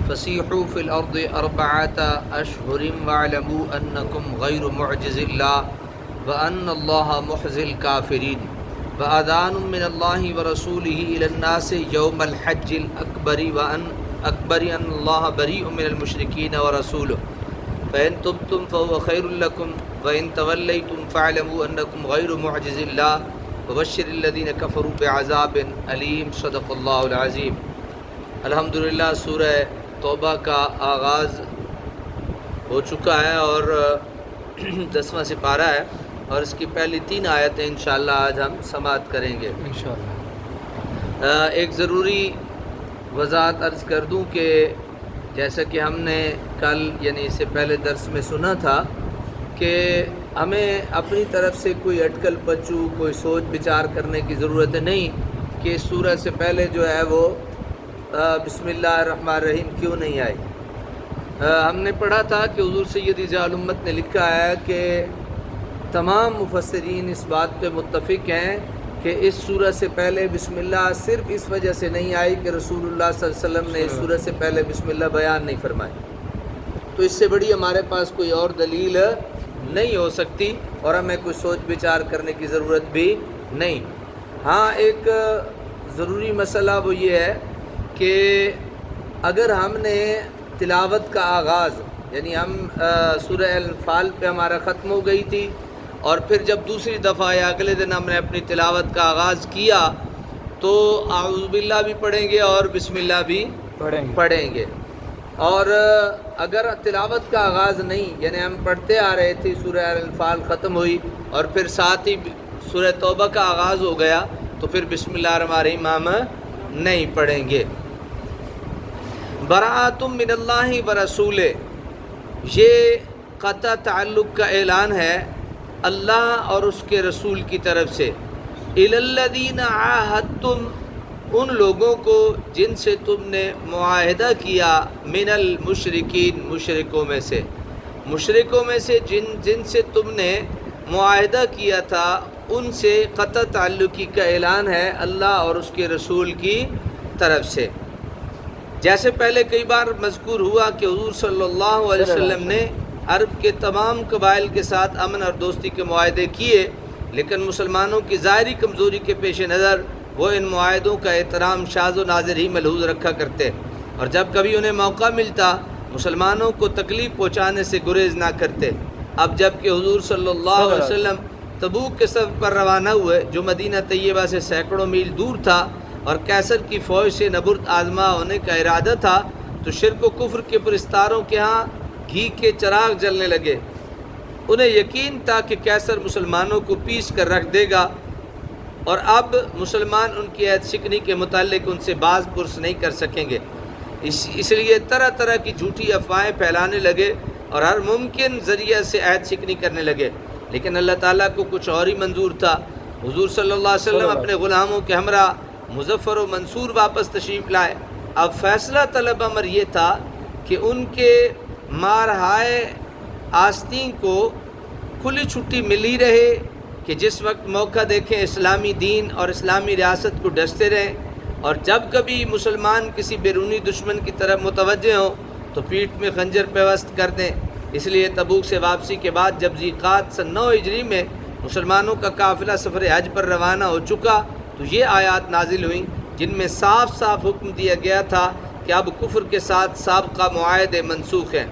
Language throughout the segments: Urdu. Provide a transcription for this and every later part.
فسیحوا فی الارض اربعۃ اشہر واعلموا انکم غیر معجز اللہ وان اللہ مخزی الکافرین وأذان من اللہ ورسولہ الی الناس یوم الحج الاکبر وان اللہ بریء من المشرکین ورسولہ فإن تبتم فهو خیر لکم وإن تولیتم فاعلموا انکم غیر معجز اللہ وبشر الذین کفروا بعذاب علیم صدق اللہ العظیم۔ الحمدللہ سورہ توبہ کا آغاز ہو چکا ہے اور 10واں سپارہ ہے اور اس کی پہلی 3 آیتیں انشاءاللہ آج ہم سماعت کریں گے انشاءاللہ۔ ایک ضروری وضاحت عرض کر دوں کہ جیسا کہ ہم نے کل یعنی اس سے پہلے درس میں سنا تھا کہ ہمیں اپنی طرف سے کوئی اٹکل پچو کوئی سوچ بچار کرنے کی ضرورت نہیں کہ اس سورہ سے پہلے جو ہے وہ بسم اللہ الرحمن الرحیم کیوں نہیں آئی۔ ہم نے پڑھا تھا کہ حضور سیدی ضیاء الامت نے لکھا ہے کہ تمام مفسرین اس بات پہ متفق ہیں کہ اس سورہ سے پہلے بسم اللہ صرف اس وجہ سے نہیں آئی کہ رسول اللہ صلی اللہ علیہ وسلم نے اس سورہ سے پہلے بسم اللہ بیان نہیں فرمائی، تو اس سے بڑی ہمارے پاس کوئی اور دلیل نہیں ہو سکتی اور ہمیں کوئی سوچ بچار کرنے کی ضرورت بھی نہیں۔ ہاں ایک ضروری مسئلہ وہ یہ ہے کہ اگر ہم نے تلاوت کا آغاز یعنی ہم سورہ انفال پہ ہمارا ختم ہو گئی تھی اور پھر جب دوسری دفعہ یا اگلے دن ہم نے اپنی تلاوت کا آغاز کیا تو اعوذ باللہ بھی پڑھیں گے اور بسم اللہ بھی پڑھیں گے، اور اگر تلاوت کا آغاز نہیں یعنی ہم پڑھتے آ رہے تھے سورہ انفال ختم ہوئی اور پھر ساتھ ہی سورہ توبہ کا آغاز ہو گیا تو پھر بسم اللہ الرحمن الرحیم ہم نہیں پڑھیں گے۔ براءۃ من اللہ ورسولہ، یہ قطع تعلق کا اعلان ہے اللہ اور اس کے رسول کی طرف سے، الی الذین عاہدتم، ان لوگوں کو جن سے تم نے معاہدہ کیا، من المشرکین، مشرکوں میں سے جن سے تم نے معاہدہ کیا تھا ان سے قطع تعلقی کا اعلان ہے اللہ اور اس کے رسول کی طرف سے۔ جیسے پہلے کئی بار مذکور ہوا کہ حضور صلی اللہ علیہ وسلم نے عرب کے تمام قبائل کے ساتھ امن اور دوستی کے معاہدے کیے، لیکن مسلمانوں کی ظاہری کمزوری کے پیش نظر وہ ان معاہدوں کا احترام شاذ و نادر ہی ملحوظ رکھا کرتے، اور جب کبھی انہیں موقع ملتا مسلمانوں کو تکلیف پہنچانے سے گریز نہ کرتے۔ اب جب کہ حضور صلی اللہ علیہ وسلم تبوک کے سفر پر روانہ ہوئے جو مدینہ طیبہ سے سینکڑوں میل دور تھا اور کیسر کی فوج سے نبرد آزما ہونے کا ارادہ تھا، تو شرک و کفر کے پرستاروں کے ہاں گھی کے چراغ جلنے لگے۔ انہیں یقین تھا کہ کیسر مسلمانوں کو پیس کر رکھ دے گا اور اب مسلمان ان کی عہد شکنی کے متعلق ان سے باز پرس نہیں کر سکیں گے، اس لیے طرح طرح کی جھوٹی افواہیں پھیلانے لگے اور ہر ممکن ذریعہ سے عہد شکنی کرنے لگے، لیکن اللہ تعالیٰ کو کچھ اور ہی منظور تھا۔ حضور صلی اللہ علیہ وسلم اپنے غلاموں کے ہمراہ مظفر و منصور واپس تشریف لائے۔ اب فیصلہ طلب امر یہ تھا کہ ان کے مارہائے آستین کو کھلی چھٹی ملی رہے کہ جس وقت موقع دیکھیں اسلامی دین اور اسلامی ریاست کو ڈستے رہیں، اور جب کبھی مسلمان کسی بیرونی دشمن کی طرف متوجہ ہوں تو پیٹھ میں خنجر پیوست کر دیں۔ اس لیے تبوک سے واپسی کے بعد جب ذیقعد سن 9 ہجری میں مسلمانوں کا قافلہ سفر حج پر روانہ ہو چکا تو یہ آیات نازل ہوئیں جن میں صاف صاف حکم دیا گیا تھا کہ اب کفر کے ساتھ سابقہ معاہدے منسوخ ہیں،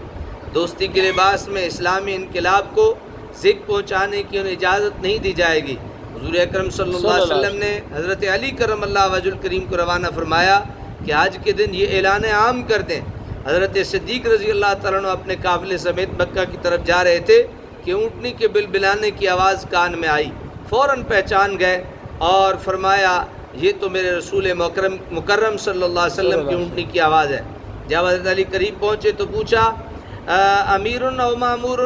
دوستی کے لباس میں اسلامی انقلاب کو زگ پہنچانے کی انہیں اجازت نہیں دی جائے گی۔ حضور اکرم صلی اللہ علیہ وسلم نے حضرت علی کرم اللہ وجہ الکریم کو روانہ فرمایا کہ آج کے دن یہ اعلان عام کر دیں۔ حضرت صدیق رضی اللہ تعالیٰ عنہ اپنے قافلے سمیت مکہ کی طرف جا رہے تھے کہ اونٹنی کے بلبلانے کی آواز کان میں آئی، فوراً پہچان گئے اور فرمایا یہ تو میرے رسول مکرم صلی اللہ علیہ وسلم کی اونٹنی کی آواز ہے۔ جب حضرت علی قریب پہنچے تو پوچھا امیر و معمور،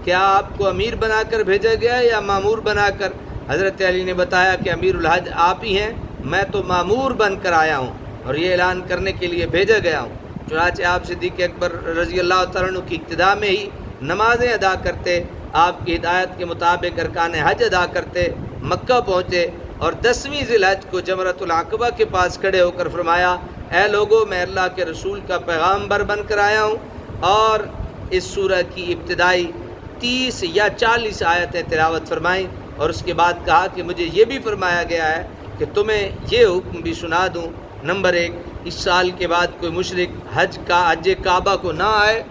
کیا آپ کو امیر بنا کر بھیجا گیا یا معمور بنا کر؟ حضرت علی نے بتایا کہ امیر الحج آپ ہی ہیں، میں تو معمور بن کر آیا ہوں اور یہ اعلان کرنے کے لیے بھیجا گیا ہوں۔ چنانچہ آپ صدیق اکبر رضی اللہ تعالیٰ عنہ کی اقتداء میں ہی نمازیں ادا کرتے، آپ کی ہدایت کے مطابق ارکان حج ادا کرتے، مکہ پہنچے اور 10ویں ذی الحج کو جمرۃ العقبہ کے پاس کھڑے ہو کر فرمایا اے لوگو میں اللہ کے رسول کا پیغامبر بن کر آیا ہوں. اور اس سورہ کی ابتدائی 30 یا 40 آیتیں تلاوت فرمائیں، اور اس کے بعد کہا کہ مجھے یہ بھی فرمایا گیا ہے کہ تمہیں یہ حکم بھی سنا دوں. نمبر 1، اس سال کے بعد کوئی مشرک حج کعبہ کو نہ آئے.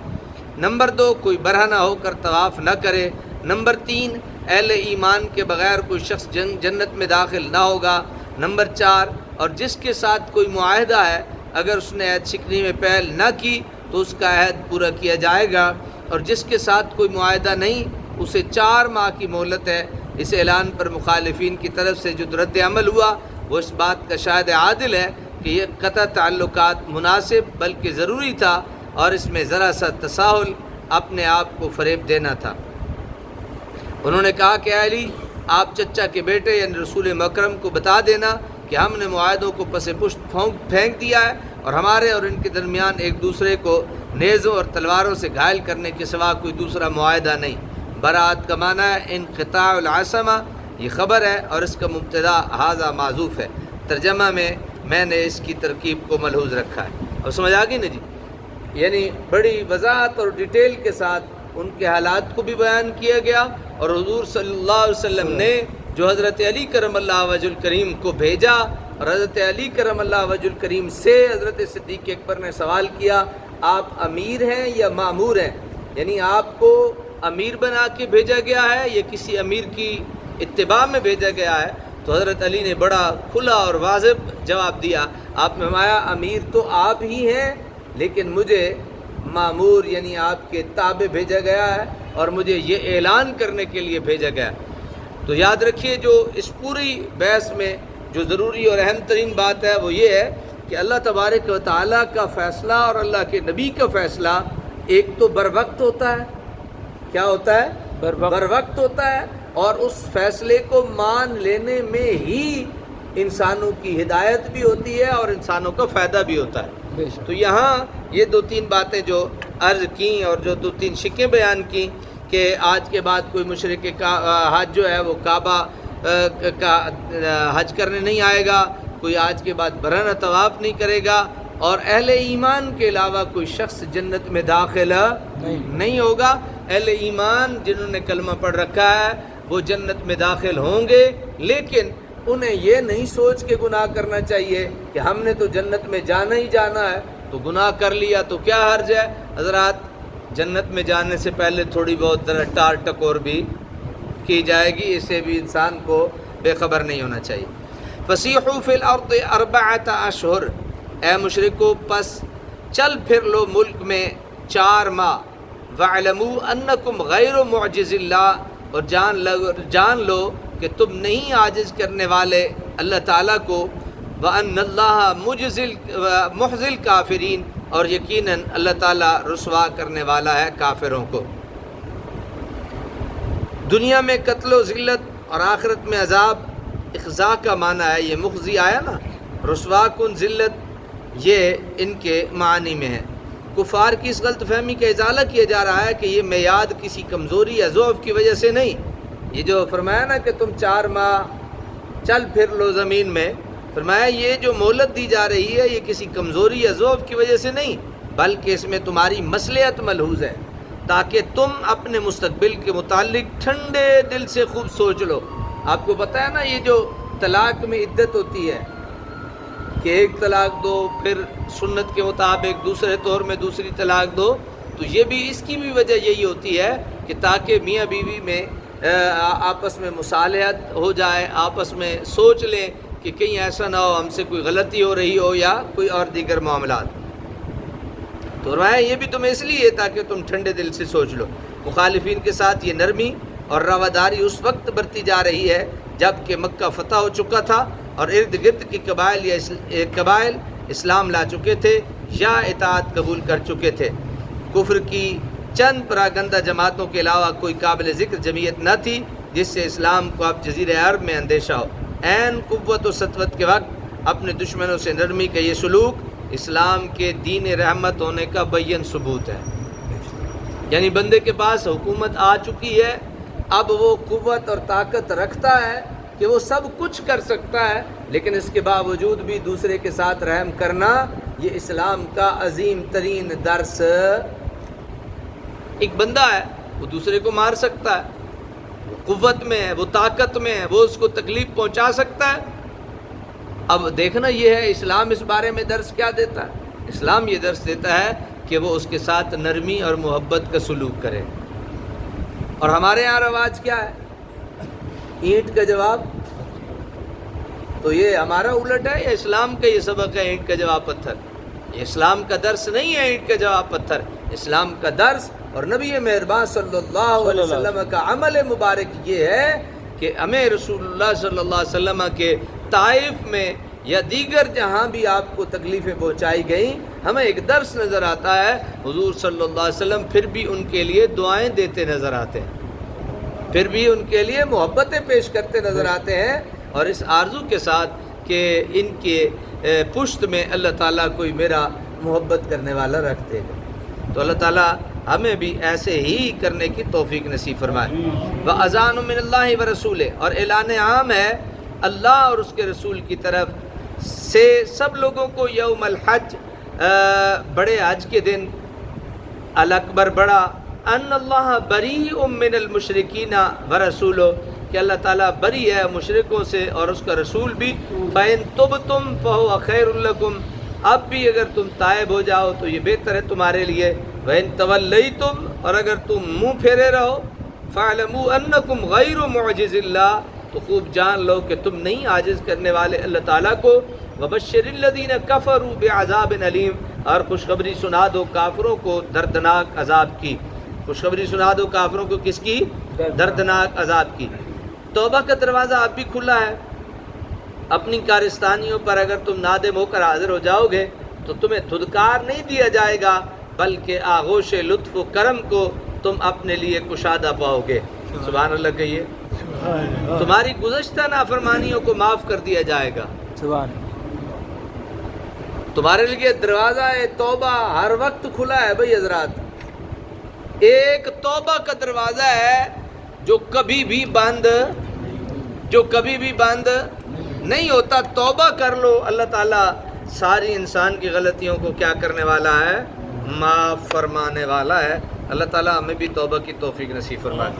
نمبر 2، کوئی برہنہ ہو کر طواف نہ کرے. نمبر 3، اہل ایمان کے بغیر کوئی شخص جنت میں داخل نہ ہوگا. نمبر 4، اور جس کے ساتھ کوئی معاہدہ ہے اگر اس نے عہد شکنی میں پہل نہ کی تو اس کا عہد پورا کیا جائے گا، اور جس کے ساتھ کوئی معاہدہ نہیں اسے 4 ماہ کی مہلت ہے. اس اعلان پر مخالفین کی طرف سے جو رد عمل ہوا وہ اس بات کا شاہد عادل ہے کہ یہ قطع تعلقات مناسب بلکہ ضروری تھا، اور اس میں ذرا سا تساہل اپنے آپ کو فریب دینا تھا. انہوں نے کہا کہ علی، آپ چچا کے بیٹے یعنی رسول مکرم کو بتا دینا کہ ہم نے معاہدوں کو پس پشت پھینک دیا ہے، اور ہمارے اور ان کے درمیان ایک دوسرے کو نیزوں اور تلواروں سے گھائل کرنے کے سوا کوئی دوسرا معاہدہ نہیں. برات کا معنی ہے انقطاع العصمہ، یہ خبر ہے اور اس کا مبتدا ھذا معذوف ہے. ترجمہ میں نے اس کی ترکیب کو ملحوظ رکھا ہے. اب سمجھ آ گئی نا جی؟ یعنی بڑی وضاحت اور ڈیٹیل کے ساتھ ان کے حالات کو بھی بیان کیا گیا، اور حضور صلی اللہ علیہ وسلم نے جو حضرت علی کرم اللہ وجہ الکریم کو بھیجا، اور حضرت علی کرم اللہ وجہ الکریم سے حضرت صدیق اکبر نے سوال کیا، آپ امیر ہیں یا مامور ہیں؟ یعنی آپ کو امیر بنا کے بھیجا گیا ہے یا کسی امیر کی اتباع میں بھیجا گیا ہے؟ تو حضرت علی نے بڑا کھلا اور واضح جواب دیا. آپ نے فرمایا امیر تو آپ ہی ہیں، لیکن مجھے مامور یعنی آپ کے تابع بھیجا گیا ہے، اور مجھے یہ اعلان کرنے کے لیے بھیجا گیا. تو یاد رکھیے جو اس پوری بحث میں جو ضروری اور اہم ترین بات ہے وہ یہ ہے کہ اللہ تبارک و تعالیٰ کا فیصلہ اور اللہ کے نبی کا فیصلہ ایک تو بر وقت ہوتا ہے. کیا ہوتا ہے؟ بر وقت ہوتا ہے، اور اس فیصلے کو مان لینے میں ہی انسانوں کی ہدایت بھی ہوتی ہے اور انسانوں کا فائدہ بھی ہوتا ہے. تو یہاں یہ 2-3 باتیں جو عرض کیں اور جو 2-3 شکیں بیان کیں کہ آج کے بعد کوئی مشرک حج جو ہے وہ کعبہ کا حج کرنے نہیں آئے گا، کوئی آج کے بعد برہنہ طواف نہیں کرے گا، اور اہل ایمان کے علاوہ کوئی شخص جنت میں داخل نہیں ہوگا. اہل ایمان جنہوں نے کلمہ پڑھ رکھا ہے وہ جنت میں داخل ہوں گے، لیکن انہیں یہ نہیں سوچ کے گناہ کرنا چاہیے کہ ہم نے تو جنت میں جانا ہی جانا ہے، تو گناہ کر لیا تو کیا حرج ہے. حضرات، جنت میں جانے سے پہلے تھوڑی بہت ٹار ٹکور بھی کی جائے گی، اسے بھی انسان کو بے خبر نہیں ہونا چاہیے. فسیحوا فی الارض 4 اشہر، اے مشرکو پس چل پھر لو ملک میں 4 ماہ. وَاعْلَمُوا أَنَّكُمْ غَيْرُ مُعْجِزِ اللَّهِ، اور جان لو کہ تم نہیں عاجز کرنے والے اللہ تعالیٰ کو. وَأَنَّ اللَّهَ مُحْزِي الْكَافِرِينَ، اور یقیناً اللہ تعالیٰ رسوا کرنے والا ہے کافروں کو. دنیا میں قتل و ذلت اور آخرت میں عذاب. اخزا کا معنی ہے، یہ مخزی آیا نا، رسوا کن ذلت، یہ ان کے معنی میں ہے. کفار کی اس غلط فہمی کا ازالہ کیا جا رہا ہے کہ یہ میعاد کسی کمزوری یا ضعف کی وجہ سے نہیں. یہ جو فرمایا نا کہ تم 4 ماہ چل پھر لو زمین میں، فرمایا یہ جو مہلت دی جا رہی ہے یہ کسی کمزوری یا ضعف کی وجہ سے نہیں، بلکہ اس میں تمہاری مصلحت ملحوظ ہے، تاکہ تم اپنے مستقبل کے متعلق ٹھنڈے دل سے خوب سوچ لو. آپ کو پتہ ہے نا یہ جو طلاق میں عدت ہوتی ہے کہ ایک طلاق دو، پھر سنت کے مطابق دوسرے طور میں دوسری طلاق دو، تو یہ بھی اس کی بھی وجہ یہی ہوتی ہے کہ تاکہ میاں بیوی میں آپس میں مصالحت ہو جائے، آپس میں سوچ لیں کہ کہیں ایسا نہ ہو ہم سے کوئی غلطی ہو رہی ہو یا کوئی اور دیگر معاملات. تو فرمایا یہ بھی تم اس لیے تاکہ تم ٹھنڈے دل سے سوچ لو. مخالفین کے ساتھ یہ نرمی اور رواداری اس وقت برتی جا رہی ہے جب کہ مکہ فتح ہو چکا تھا اور ارد گرد کی قبائل اسلام لا چکے تھے یا اطاعت قبول کر چکے تھے. کفر کی چند پراگندہ جماعتوں کے علاوہ کوئی قابل ذکر جمعیت نہ تھی جس سے اسلام کو اب جزیرہ عرب میں اندیشہ ہو. عین قوت و سطوت کے وقت اپنے دشمنوں سے نرمی کا یہ سلوک اسلام کے دین رحمت ہونے کا بین ثبوت ہے. یعنی بندے کے پاس حکومت آ چکی ہے، اب وہ قوت اور طاقت رکھتا ہے کہ وہ سب کچھ کر سکتا ہے، لیکن اس کے باوجود بھی دوسرے کے ساتھ رحم کرنا یہ اسلام کا عظیم ترین درس. ایک بندہ ہے وہ دوسرے کو مار سکتا ہے، وہ قوت میں ہے، وہ طاقت میں ہے، وہ اس کو تکلیف پہنچا سکتا ہے. اب دیکھنا یہ ہے اسلام اس بارے میں درس کیا دیتا ہے. اسلام یہ درس دیتا ہے کہ وہ اس کے ساتھ نرمی اور محبت کا سلوک کرے. اور ہمارے یہاں رواج کیا ہے؟ اینٹ کا جواب. تو یہ ہمارا الٹ ہے یا اسلام کا یہ سبق ہے اینٹ کا جواب پتھر؟ یہ اسلام کا درس نہیں ہے اینٹ کا جواب پتھر. اسلام کا درس اور نبی مہربان صلی اللہ علیہ وسلم کا عمل مبارک یہ ہے کہ ہمیں رسول اللہ صلی اللہ علیہ وسلم کے طائف میں یا دیگر جہاں بھی آپ کو تکلیفیں پہنچائی گئیں، ہمیں ایک درس نظر آتا ہے. حضور صلی اللہ علیہ وسلم پھر بھی ان کے لیے دعائیں دیتے نظر آتے ہیں، پھر بھی ان کے لیے محبتیں پیش کرتے نظر آتے ہیں، اور اس آرزو کے ساتھ کہ ان کے پشت میں اللہ تعالیٰ کوئی میرا محبت کرنے والا رکھ دے گا. تو اللہ تعالیٰ ہمیں بھی ایسے ہی کرنے کی توفیق نصیب فرمائے. وَأَذَانٌ مِّنَ اللَّهِ وَرَسُولِهِ، اور اعلان عام ہے اللہ اور اس کے رسول کی طرف سے سب لوگوں کو یوم الحج، بڑے حج کے دن، الاکبر بڑا، ان اللہ بریء من المشرکین ورسولہ، کہ اللہ تعالیٰ بری ہے مشرکوں سے اور اس کا رسول بھی. فَإِن تُبْتُمْ فَهُوَ خَيْرٌ لَكُمْ، اب بھی اگر تم تائب ہو جاؤ تو یہ بہتر ہے تمہارے لیے. وَإِن تَوَلَّيْتُمْ، اور اگر تم منہ پھیرے رہو، فَاعْلَمُوا أَنَّكُمْ غَيْرُ مُعْجِزِ اللَّهِ، تو خوب جان لو کہ تم نہیں عاجز کرنے والے اللہ تعالیٰ کو. وَبَشِّرِ الَّذِينَ كَفَرُوا بِعَذَابٍ أَلِيمٍ، اور خوشخبری سنا دو کافروں کو دردناک عذاب کی. خوشخبری سنا دو کافروں کو کس کی؟ دردناک عذاب کی. توبہ کا دروازہ اب بھی کھلا ہے. اپنی کارستانیوں پر اگر تم نادم ہو کر حاضر ہو جاؤ گے تو تمہیں دھدکار نہیں دیا جائے گا، بلکہ آغوش لطف و کرم کو تم اپنے لیے کشادہ پاؤ گے. سبحان اللہ کہیے. تمہاری گزشتہ نافرمانیوں کو معاف کر دیا جائے گا. تمہارے لیے دروازہ توبہ ہر وقت کھلا ہے بھائی حضرات. ایک توبہ کا دروازہ ہے جو کبھی بھی بند نہیں ہوتا. توبہ کر لو، اللہ تعالیٰ ساری انسان کی غلطیوں کو کیا کرنے والا ہے؟ معاف فرمانے والا ہے. اللہ تعالیٰ ہمیں بھی توبہ کی توفیق نصیب فرمائے.